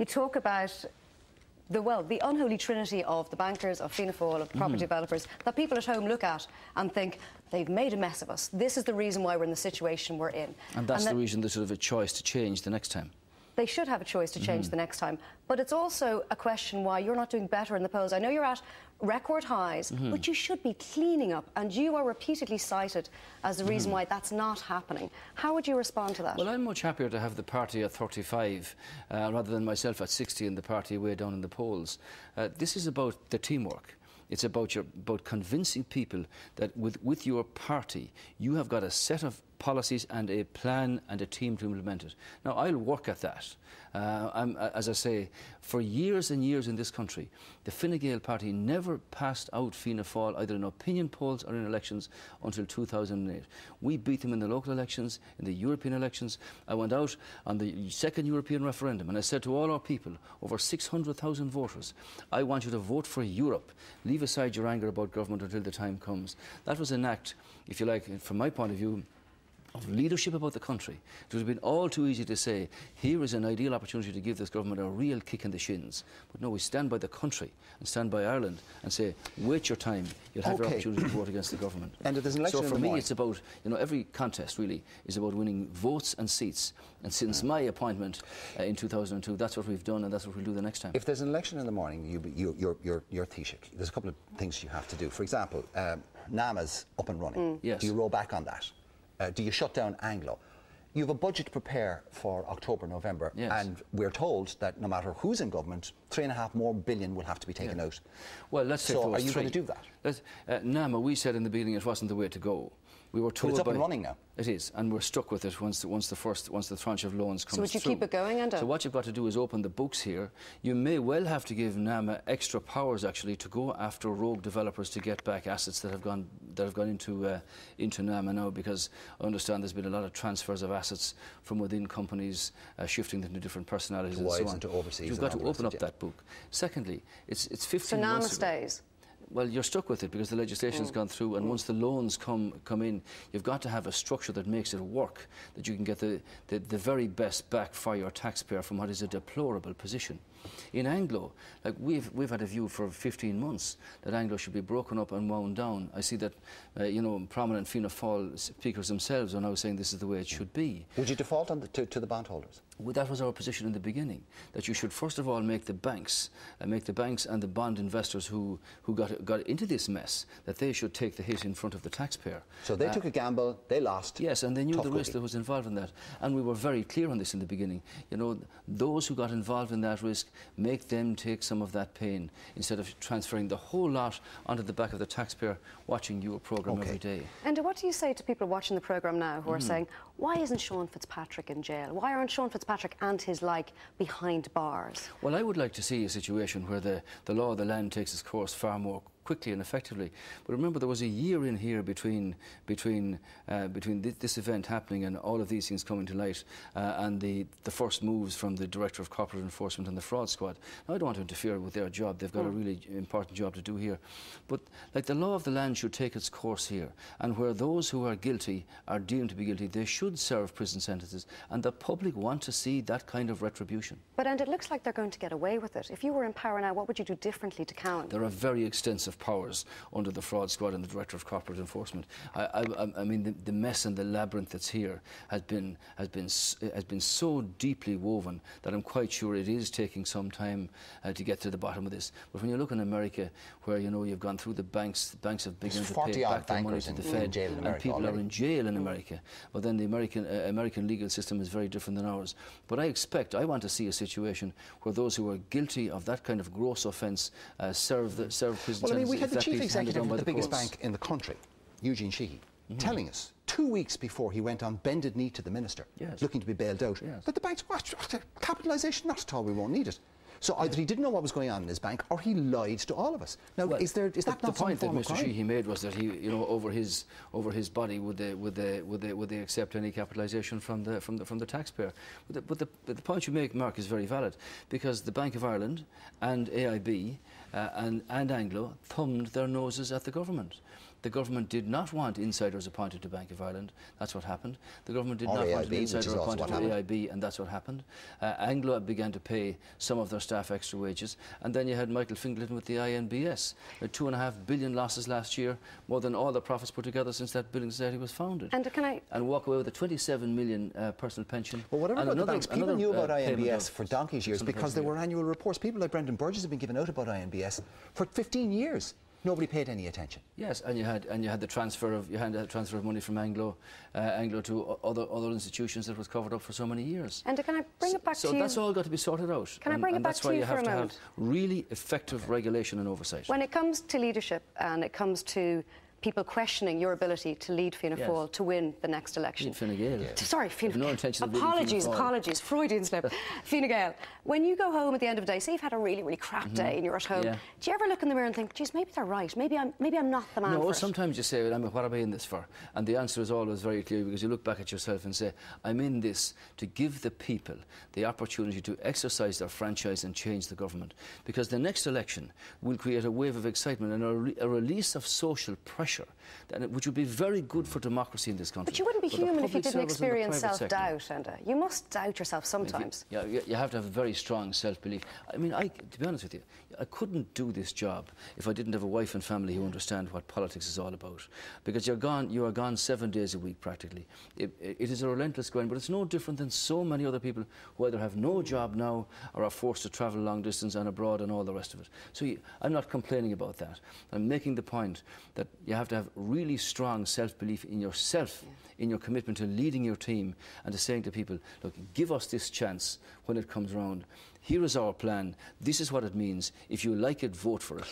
You talk about the unholy trinity of the bankers, of Fianna Fáil, of the property developers, that people at home look at and think, they've made a mess of us. This is the reason why we're in the situation we're in. And that's the reason they should have a choice to change the next time. They should have a choice to change the next time. But it's also a question why you're not doing better in the polls. I know you're at record highs, but you should be cleaning up, and you are repeatedly cited as the reason why that's not happening. How would you respond to that? Well, I'm much happier to have the party at 35 rather than myself at 60 and the party way down in the polls. This is about the teamwork. It's about convincing people that with your party, you have got a set of policies and a plan and a team to implement it. Now, I'll work at that. As I say, for years and years in this country, the Fine Gael party never passed out Fianna Fáil either in opinion polls or in elections until 2008. We beat them in the local elections, in the European elections. I went out on the second European referendum and I said to all our people, over 600,000 voters, I want you to vote for Europe. Leave aside your anger about government until the time comes. That was an act, if you like, from my point of view, of leadership about the country. It would have been all too easy to say, here is an ideal opportunity to give this government a real kick in the shins. But no, we stand by the country and stand by Ireland and say, wait your time, you'll have your opportunity to vote against the government. And there's an election so for me, it's about, every contest really is about winning votes and seats. And since my appointment in 2002, that's what we've done and that's what we'll do the next time. If there's an election in the morning, you're Taoiseach. There's a couple of things you have to do. For example, NAMA's up and running. Yes. Do you roll back on that? Do you shut down Anglo? You have a budget to prepare for October, November, and we're told that no matter who's in government, $3.5 billion more will have to be taken out. Well, let's say so are you going to do that? NAMA, we said in the beginning it wasn't the way to go. We were told but it's up and running now. It is, and we're stuck with it once the tranche of loans comes through. So would you keep it going, Enda? So what you've got to do is open the books here. You may well have to give NAMA extra powers actually to go after rogue developers to get back assets that have gone into NAMA now, because I understand there's been a lot of transfers of assets from within companies, shifting them to different personalities and so on. To overseas. You've got to open up that book. Secondly, it's 15 so months NAMA ago. stays. Well, you're stuck with it because the legislation's gone through, and once the loans come in, you've got to have a structure that makes it work, that you can get the very best back for your taxpayer from what is a deplorable position. In Anglo, like we've had a view for 15 months that Anglo should be broken up and wound down. I see that prominent Fianna Fáil speakers themselves are now saying this is the way it should be. Would you default on to the bondholders? Well, that was our position in the beginning, that you should first of all make the banks and the bond investors who got into this mess, that they should take the hit in front of the taxpayer. So they took a gamble, they lost. Yes, and they knew the risk that was involved in that. And we were very clear on this in the beginning. Those who got involved in that risk, make them take some of that pain instead of transferring the whole lot onto the back of the taxpayer watching your programme every day. And what do you say to people watching the programme now who are saying, why isn't Sean Fitzpatrick in jail? Why aren't Sean Fitzpatrick and his like behind bars? Well, I would like to see a situation where the law of the land takes its course far more quickly and effectively. But remember, there was a year in here between this event happening and all of these things coming to light, and the first moves from the Director of Corporate Enforcement and the Fraud Squad. Now, I don't want to interfere with their job. They've got a really important job to do here. But like, the law of the land should take its course here, and where those who are guilty are deemed to be guilty, they should serve prison sentences, and the public want to see that kind of retribution. But and it looks like they're going to get away with it. If you were in power now, what would you do differently to Cowan? There are very extensive powers under the Fraud Squad and the Director of Corporate Enforcement. I mean, the mess and the labyrinth that's here has been so deeply woven that I'm quite sure it is taking some time to get to the bottom of this. But when you look in America, where you've gone through the banks have begun to pay back their money to the Fed, and people are in jail in America. But then the American legal system is very different than ours. But I want to see a situation where those who are guilty of that kind of gross offence serve prison sentences. Well, I mean, we had the chief executive of the biggest bank in the country, Eugene Sheehy, telling us 2 weeks before he went on bended knee to the minister, looking to be bailed out, that the bank's capitalisation, not at all, we won't need it. So either he didn't know what was going on in his bank, or he lied to all of us. Now, well, is that not the point that Mr. Sheehy made was that he, over his body, would they accept any capitalisation from the taxpayer? But the point you make, Mark, is very valid, because the Bank of Ireland and AIB and Anglo thumbed their noses at the government. The government did not want insiders appointed to Bank of Ireland. That's what happened. The government did or not AIB, want an insider appointed to AIB, and that's what happened. Anglo began to pay some of their staff extra wages, and then you had Michael Fingleton with the INBS. $2.5 billion losses last year, more than all the profits put together since that building society was founded. And walk away with a 27 million personal pension. Well, whatever about the banks, people knew about INBS for donkey's years because there were annual reports. People like Brendan Burgess have been given out about INBS for 15 years. Nobody paid any attention. Yes, and you had the transfer of money from Anglo to other institutions that was covered up for so many years. And can I bring it back to you? So that's all got to be sorted out. Can I bring it back to you for a moment? That's why you have to have really effective regulation and oversight. When it comes to leadership and it comes to people questioning your ability to lead Fianna Fáil to win the next election. Fine Gael. Sorry, Fianna no intention of apologies, Freudian slip. Fine Gael. When you go home at the end of the day, say you've had a really, really crap day and you're at home, do you ever look in the mirror and think, geez, maybe they're right, maybe I'm not the man for it? No, sometimes you say, well, what am I in this for? And the answer is always very clear, because you look back at yourself and say, I'm in this to give the people the opportunity to exercise their franchise and change the government. Because the next election will create a wave of excitement and a release of social pressure, which would be very good for democracy in this country. But you wouldn't be human if you didn't experience self-doubt, Enda. You must doubt yourself sometimes. You have to have a very strong self-belief. I mean, to be honest with you, I couldn't do this job if I didn't have a wife and family who understand what politics is all about. Because you are gone 7 days a week practically. It is a relentless grind, but it's no different than so many other people who either have no job now or are forced to travel long distance and abroad and all the rest of it. So I'm not complaining about that. I'm making the point that you have to have really strong self-belief in yourself, in your commitment to leading your team and to saying to people, look, give us this chance when it comes around. Here is our plan. This is what it means. If you like it, vote for it.